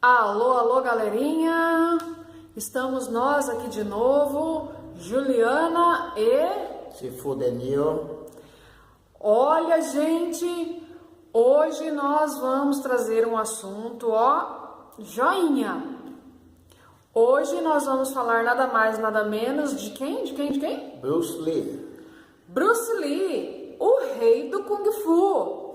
Alô, alô, galerinha! Estamos nós aqui de novo, Juliana e... Sifu Denil. Olha, gente, hoje nós vamos trazer um assunto, joinha. Hoje nós vamos falar nada mais, nada menos de quem? De quem? Bruce Lee. Bruce Lee, o rei do Kung Fu.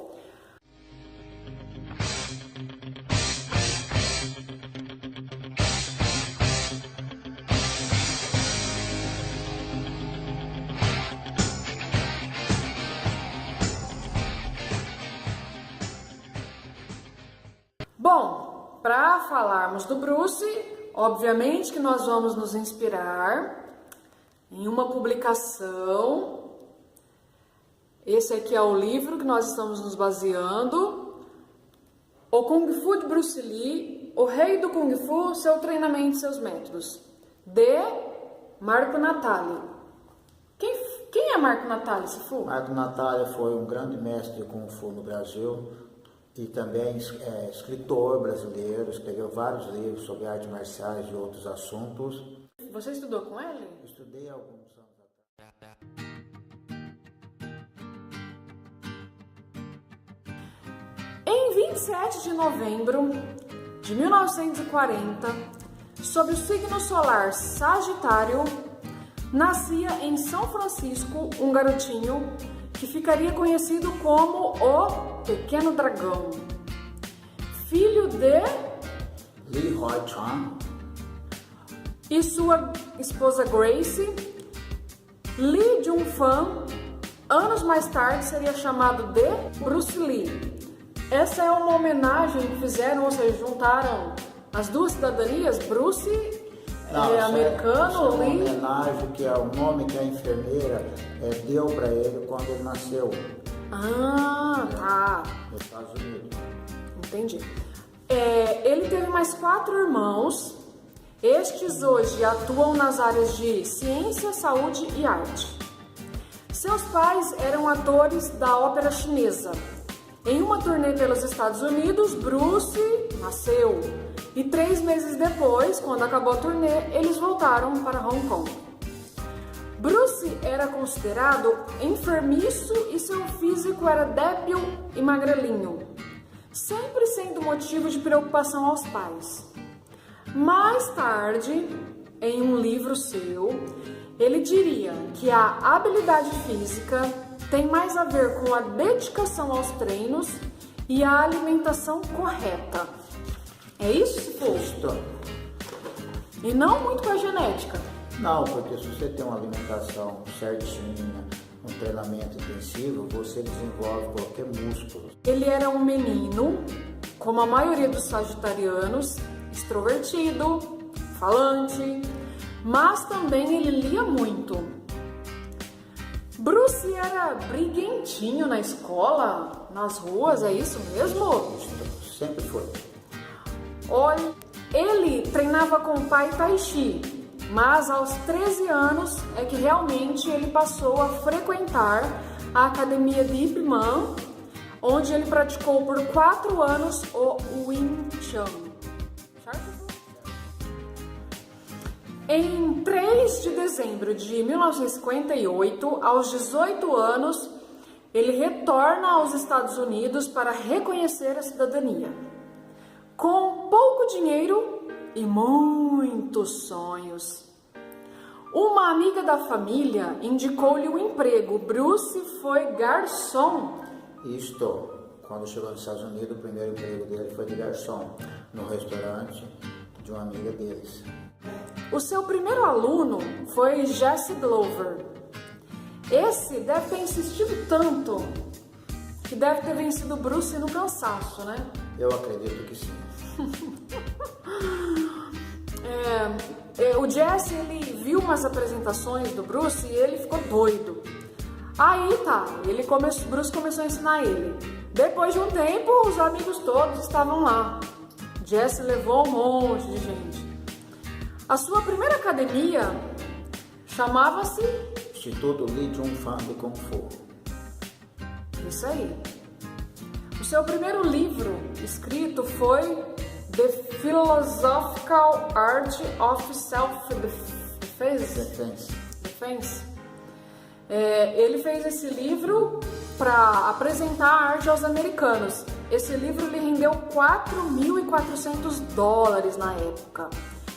Bom, para falarmos do Bruce, obviamente que nós vamos nos inspirar em uma publicação. Esse aqui é o livro que nós estamos nos baseando. O Kung Fu de Bruce Lee, o rei do Kung Fu, seu treinamento e seus métodos. De Marco Natali. Quem é Marco Natali, Sifu? Marco Natali foi um grande mestre de Kung Fu no Brasil e também é escritor brasileiro, escreveu vários livros sobre artes marciais e outros assuntos. Você estudou com ele? Estudei alguns anos atrás. Em 27 de novembro de 1940, sob o signo solar Sagitário, nascia em São Francisco um garotinho que ficaria conhecido como o Pequeno Dragão, filho de Lee Hoi-Chun e sua esposa Grace. Lee Jun-fan, anos mais tarde, seria chamado de Bruce Lee. Essa é uma homenagem que fizeram, ou seja, juntaram as duas cidadanias, Bruce americano, isso é uma Lee. homenagem que é o nome que a enfermeira deu para ele quando ele nasceu Tá. nos Estados Unidos. Entendi. Ele teve mais 4 irmãos. Estes hoje atuam nas áreas de ciência, saúde e arte. Seus pais eram atores da ópera chinesa. Em uma turnê pelos Estados Unidos, Bruce nasceu. E 3 meses depois, quando acabou a turnê, eles voltaram para Hong Kong. Bruce era considerado enfermiço e seu físico era débil e magrelinho, sempre sendo motivo de preocupação aos pais. Mais tarde, em um livro seu, ele diria que a habilidade física tem mais a ver com a dedicação aos treinos e a alimentação correta. É isso, Sifu? Isto. E não muito com a genética. Não, porque se você tem uma alimentação certinha, um treinamento intensivo, você desenvolve qualquer músculo. Ele era um menino, como a maioria dos sagitarianos, extrovertido, falante, mas também ele lia muito. Bruce era briguentinho na escola, nas ruas, é isso mesmo? Sempre foi. Olha, ele treinava com o pai Tai Chi, mas aos 13 anos é que realmente ele passou a frequentar a academia de Ip Man, onde ele praticou por 4 anos o Wing Chun. Certo? Em 3 de dezembro de 1958, aos 18 anos, ele retorna aos Estados Unidos para reconhecer a cidadania. Com pouco dinheiro e muitos sonhos. Uma amiga da família indicou-lhe um emprego. Bruce foi garçom. Isto, quando chegou nos Estados Unidos, o primeiro emprego dele foi de garçom, no restaurante de uma amiga deles. O seu primeiro aluno foi Jesse Glover. Esse deve ter insistido tanto que deve ter vencido Bruce no cansaço, né? Eu acredito que sim. O Jesse, ele viu umas apresentações do Bruce e ele ficou doido. Aí tá, Bruce começou a ensinar ele. Depois de um tempo, os amigos todos estavam lá. Jesse levou um monte de gente. A sua primeira academia chamava-se Instituto Lee Jun-fan de Kung Fu. Isso aí. O seu primeiro livro escrito foi The Philosophical Art of Self-Defense. Ele fez esse livro para apresentar a arte aos americanos. Esse livro lhe rendeu $4.400 na época.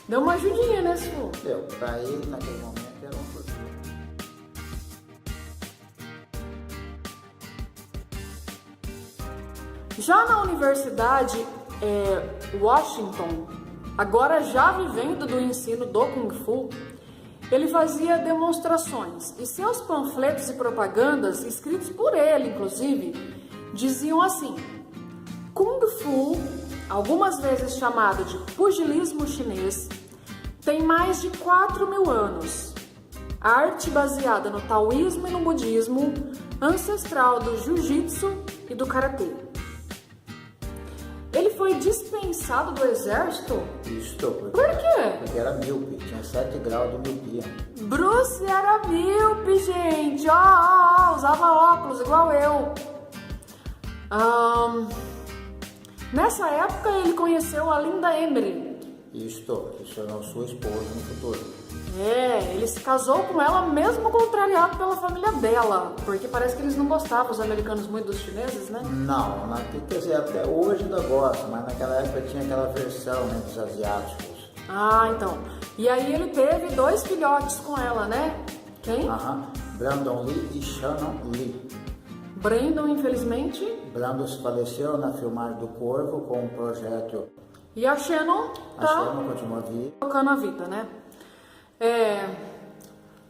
Deu uma ajudinha, né, Su? Deu. Para ele, naquele momento, era um fortuna. Já na Universidade Washington, agora já vivendo do ensino do Kung Fu, ele fazia demonstrações e seus panfletos e propagandas, escritos por ele inclusive, diziam assim: Kung Fu, algumas vezes chamado de pugilismo chinês, tem mais de 4.000 anos. Arte baseada no taoísmo e no budismo, ancestral do jiu-jitsu e do karatê. Ele foi dispensado do exército? Isso, Por quê? Porque era míope, tinha 7 graus de miopia. Bruce era míope, gente. Usava óculos igual eu. Nessa época ele conheceu a Linda Emery. Isso, se tornou sua esposa no futuro. Ele se casou com ela mesmo contrariado pela família dela, porque parece que eles não gostavam, os americanos, muito dos chineses, né? Não, quer dizer, até hoje ainda gosta, mas naquela época tinha aquela versão, né, dos asiáticos. Então. E aí ele teve 2 filhotes com ela, né? Quem? Brandon Lee e Shannon Lee. Brandon, infelizmente. Brandon se faleceu na filmagem do Corvo com um projétil. E a Shannon A Shannon continua viva. Tocando a vida, né?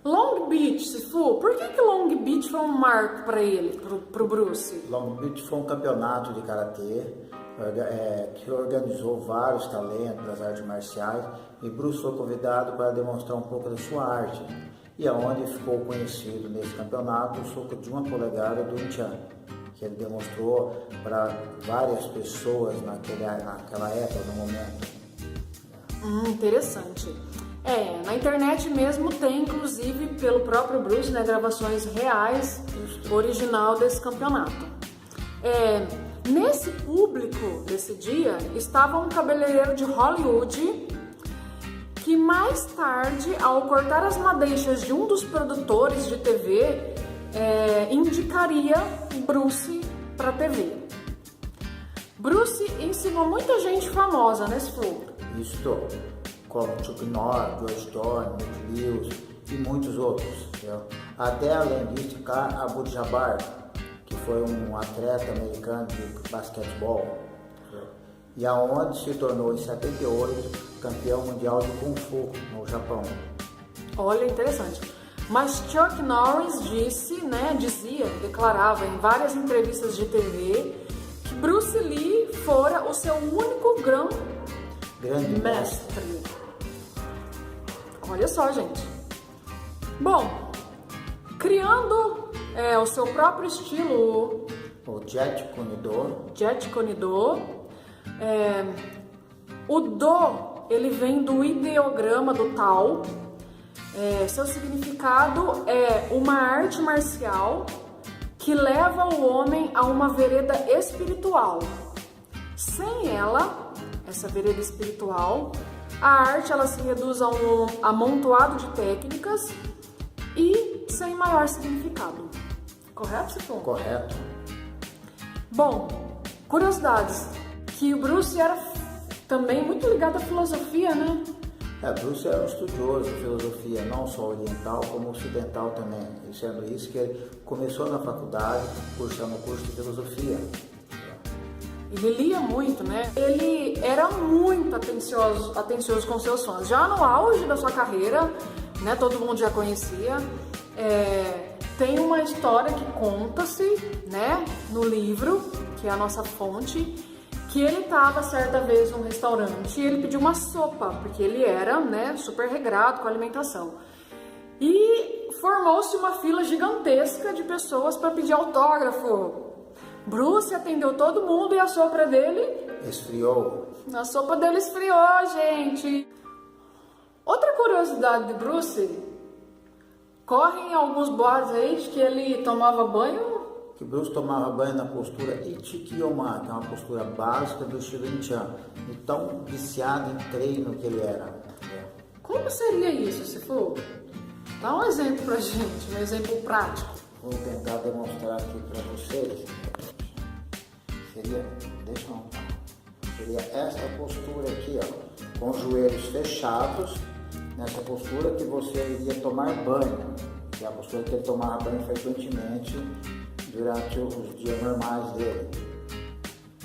Long Beach, Sifu, por que Long Beach foi um marco para ele, pro Bruce? Long Beach foi um campeonato de karatê que organizou vários talentos das artes marciais e Bruce foi convidado para demonstrar um pouco da sua arte. E aonde ficou conhecido nesse campeonato o soco de 1 polegada do Inchan, que ele demonstrou para várias pessoas naquela época, no momento. Interessante. Na internet mesmo tem, inclusive, pelo próprio Bruce, né, gravações reais, original desse campeonato. Nesse público desse dia estava um cabeleireiro de Hollywood que mais tarde, ao cortar as madeixas de um dos produtores de TV, indicaria Bruce para a TV. Bruce ensinou muita gente famosa nesse filme. Isso, como Chuck Norris, George Thorne, Mick Lewis e muitos outros. Entendeu? Até além disso, Abdul-Jabbar, que foi um atleta americano de basquetebol, entendeu? E aonde se tornou em 78 campeão mundial de Kung Fu no Japão. Olha, interessante. Mas Chuck Norris declarava em várias entrevistas de TV que Bruce Lee fora o seu único grande mestre. Olha só, gente. Bom, criando o seu próprio estilo, o Jeet Kune Do. O Do, ele vem do ideograma do Tao. Seu significado é uma arte marcial que leva o homem a uma vereda espiritual. Sem ela, essa vereda espiritual, a arte ela se reduz a um amontoado de técnicas e sem maior significado. Correto, Cifrão? Correto. Bom, curiosidades. Que o Bruce era também muito ligado à filosofia, né? Bruce era um estudioso de filosofia, não só oriental, como ocidental também. E sendo isso que ele começou na faculdade, cursando o curso de filosofia. Ele lia muito, né? Ele era muito atencioso com seus fãs. Já no auge da sua carreira, né? Todo mundo já conhecia. Tem uma história que conta-se, né? No livro, que é a nossa fonte, que ele estava certa vez num restaurante e ele pediu uma sopa, porque ele era, né, super regrado com a alimentação. E formou-se uma fila gigantesca de pessoas para pedir autógrafo. Bruce atendeu todo mundo e a sopa dele esfriou. A sopa dele esfriou, gente. Outra curiosidade de Bruce, correm alguns boatos aí de que ele tomava banho que Bruce tomava banho na postura Ichikiyoma, que é uma postura básica do estilo Inchan, e tão viciado em treino que ele era. Como seria isso, se for? Dá um exemplo pra gente, um exemplo prático. Vou tentar demonstrar aqui para vocês. Seria essa postura aqui, ó, com os joelhos fechados, nessa postura que você iria tomar banho, que é a postura que ele tomava banho frequentemente durante os dias normais dele.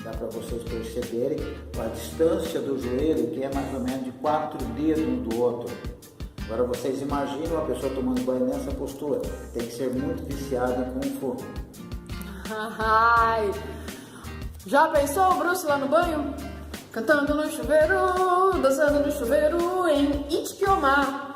Dá para vocês perceberem a distância do joelho, que é mais ou menos de 4 dedos um do outro. Agora vocês imaginam uma pessoa tomando banho nessa postura. Tem que ser muito viciado em Kung Fu. Ai, já pensou o Bruce lá no banho? Cantando no chuveiro, dançando no chuveiro em Ichikiyoma.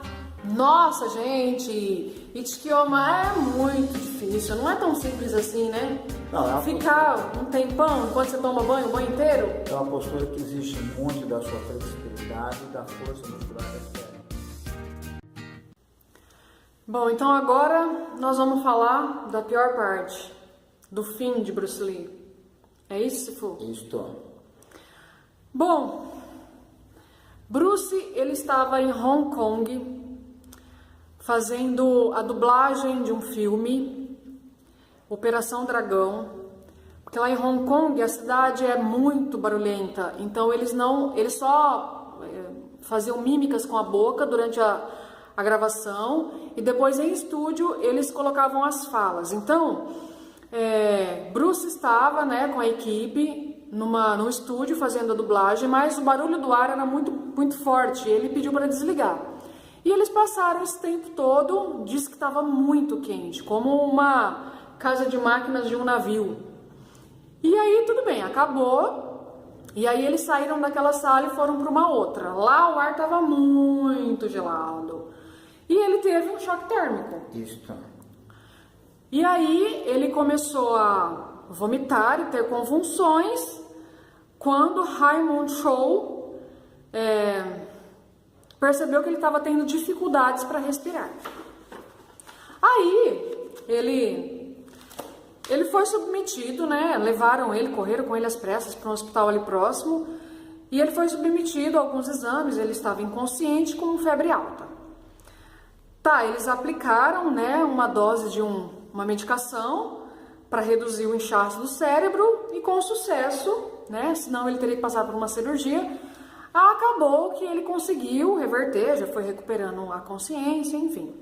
Nossa, gente, Ichikiyoma é muito difícil, não é tão simples assim, né? Não, ficar um tempão enquanto você toma banho, o banho inteiro. É uma postura que exige muito da sua flexibilidade e da força muscular das pernas. Bom, então agora nós vamos falar da pior parte, do fim de Bruce Lee. É isso, Sifu? Isto. Bom, Bruce, ele estava em Hong Kong fazendo a dublagem de um filme, Operação Dragão, porque lá em Hong Kong a cidade é muito barulhenta, então eles só faziam mímicas com a boca durante a gravação e depois em estúdio eles colocavam as falas. Então, Bruce estava, né, com a equipe num estúdio fazendo a dublagem, mas o barulho do ar era muito, muito forte, ele pediu para desligar. E eles passaram esse tempo todo, disse que estava muito quente, como uma casa de máquinas de um navio. E aí tudo bem, acabou. E aí eles saíram daquela sala e foram para uma outra. Lá o ar estava muito gelado. E ele teve um choque térmico. Isto. E aí ele começou a vomitar e ter convulsões quando Raymond Chow percebeu que ele estava tendo dificuldades para respirar. Aí ele foi submetido, né? Levaram ele, correram com ele às pressas para um hospital ali próximo. E ele foi submetido a alguns exames, ele estava inconsciente com febre alta. Tá, eles aplicaram, né, uma dose de uma medicação para reduzir o inchaço do cérebro e com sucesso, né, senão ele teria que passar por uma cirurgia. Acabou que ele conseguiu reverter, já foi recuperando a consciência, enfim.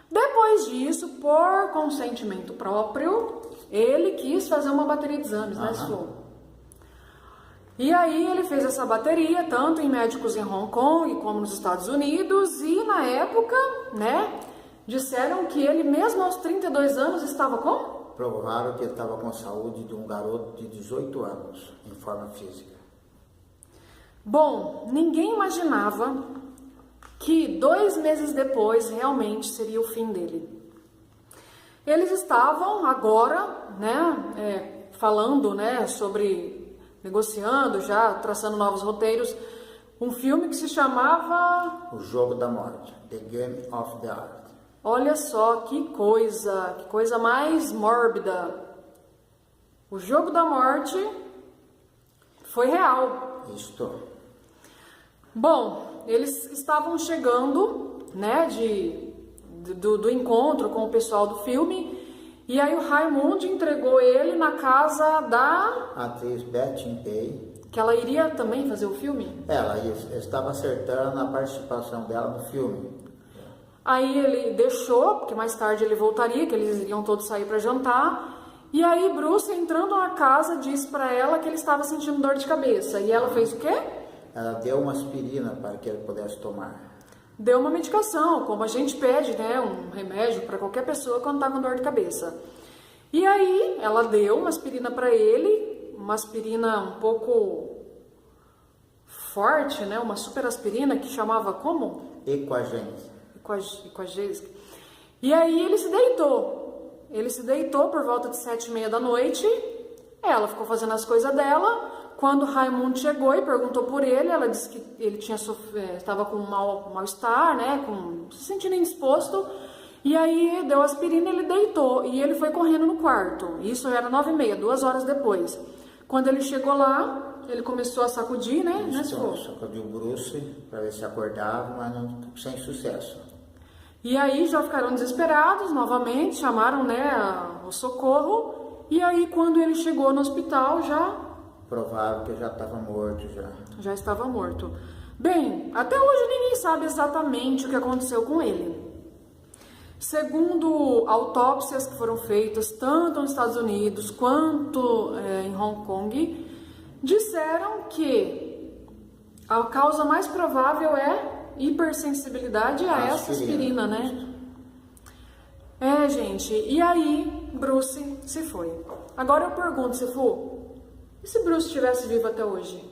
Depois disso, por consentimento próprio, ele quis fazer uma bateria de exames, né, Su? E aí ele fez essa bateria, tanto em médicos em Hong Kong como nos Estados Unidos, e na época, né, disseram que ele mesmo aos 32 anos estava como? Provaram que ele estava com a saúde de um garoto de 18 anos, em forma física. Bom, ninguém imaginava que 2 meses depois realmente seria o fim dele. Eles estavam agora, né, falando, né, negociando já, traçando novos roteiros, um filme que se chamava O Jogo da Morte, The Game of the Art. Olha só que coisa mais mórbida. O Jogo da Morte foi real. Isto. Bom, eles estavam chegando, né, do encontro com o pessoal do filme, e aí o Raymond entregou ele na casa da atriz Betty Pei, que ela iria também fazer o filme. Ela estava acertando a participação dela no filme. Aí ele deixou, porque mais tarde ele voltaria, que eles iriam todos sair para jantar. E aí Bruce, entrando na casa, disse para ela que ele estava sentindo dor de cabeça. E ela fez o quê? Ela deu uma aspirina para que ele pudesse tomar. Deu uma medicação, como a gente pede, né, um remédio para qualquer pessoa quando está com dor de cabeça. E aí ela deu uma aspirina para ele, uma aspirina um pouco forte, né, uma super aspirina que chamava como? Equagênica. E aí ele se deitou. Ele se deitou por volta de 7h30 da noite. Ela ficou fazendo as coisas dela. Quando Raymond chegou e perguntou por ele, ela disse que ele estava com mal-estar, né, se sentindo indisposto. E aí deu aspirina, ele deitou e ele foi correndo no quarto. Isso era 9h30, 2 horas depois. Quando ele chegou lá, ele começou a sacudir, né? Sacudiu o Bruce para ver se acordava, mas sem sucesso. E aí já ficaram desesperados novamente, chamaram, né, o socorro. E aí quando ele chegou no hospital já... Provável que já estava morto já. Já estava morto. Bem, até hoje ninguém sabe exatamente o que aconteceu com ele. Segundo autópsias que foram feitas tanto nos Estados Unidos quanto em Hong Kong, disseram que a causa mais provável é hipersensibilidade a essa aspirina, né? Gente, e aí Bruce se foi. Agora eu pergunto, Sifu, e se Bruce estivesse vivo até hoje?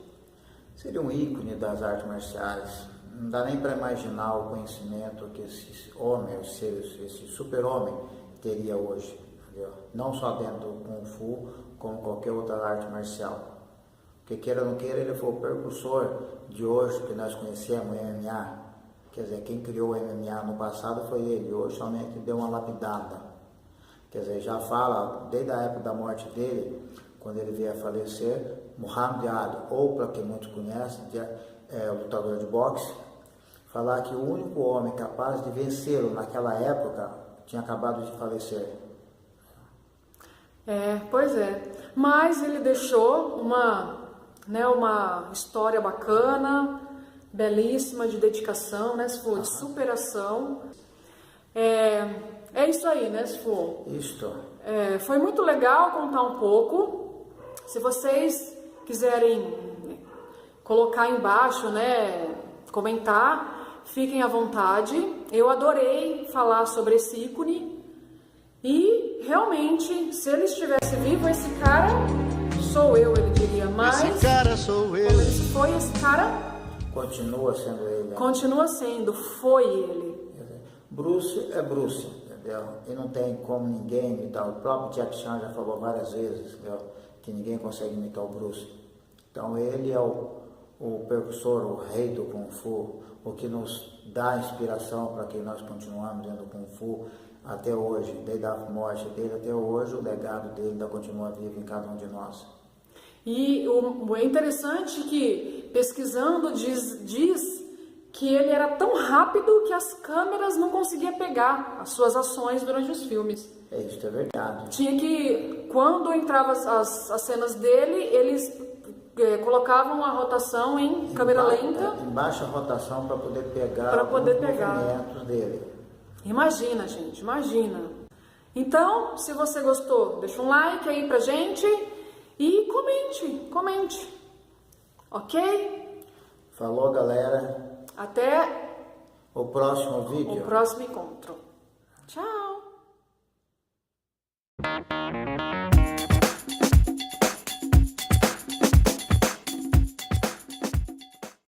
Seria um ícone das artes marciais. Não dá nem para imaginar o conhecimento que esse homem, esse super-homem teria hoje. Entendeu? Não só dentro do Kung Fu, como qualquer outra arte marcial. Porque queira ou não queira, ele foi o precursor de hoje que nós conhecemos, o MMA. Quer dizer, quem criou o MMA no passado foi ele, hoje somente deu uma lapidada. Quer dizer, já fala, desde a época da morte dele, quando ele veio a falecer, Muhammad Ali, ou para quem muitos conhecem, lutador de boxe, falar que o único homem capaz de vencê-lo naquela época tinha acabado de falecer. Pois é. Mas ele deixou uma história bacana, belíssima, de dedicação, né, se for, de superação. É isso aí, né, se for. Isto. Foi muito legal contar um pouco. Se vocês quiserem colocar embaixo, né, comentar, fiquem à vontade. Eu adorei falar sobre esse ícone e realmente, se ele estivesse vivo, esse cara sou eu, ele diria. Mas esse cara sou eu. Como ele se foi, esse cara continua sendo ele. Continua sendo, foi ele. Bruce é Bruce, entendeu? E não tem como ninguém imitar. O próprio Jack Chan já falou várias vezes, entendeu? Que ninguém consegue imitar o Bruce. Então ele é o precursor, o rei do Kung Fu, o que nos dá inspiração para que nós continuamos dentro do Kung Fu até hoje, desde a morte dele até hoje, o legado dele ainda continua vivo em cada um de nós. E o interessante que, pesquisando, diz que ele era tão rápido que as câmeras não conseguiam pegar as suas ações durante os filmes. Isso é verdade. Tinha que, quando entravam as cenas dele, eles colocavam a rotação em câmera lenta. Em baixa rotação para poder pegar os movimentos dele. Imagina, gente, imagina. Então, se você gostou, deixa um like aí pra gente e comente. Ok? Falou, galera. Até o próximo vídeo. o próximo encontro.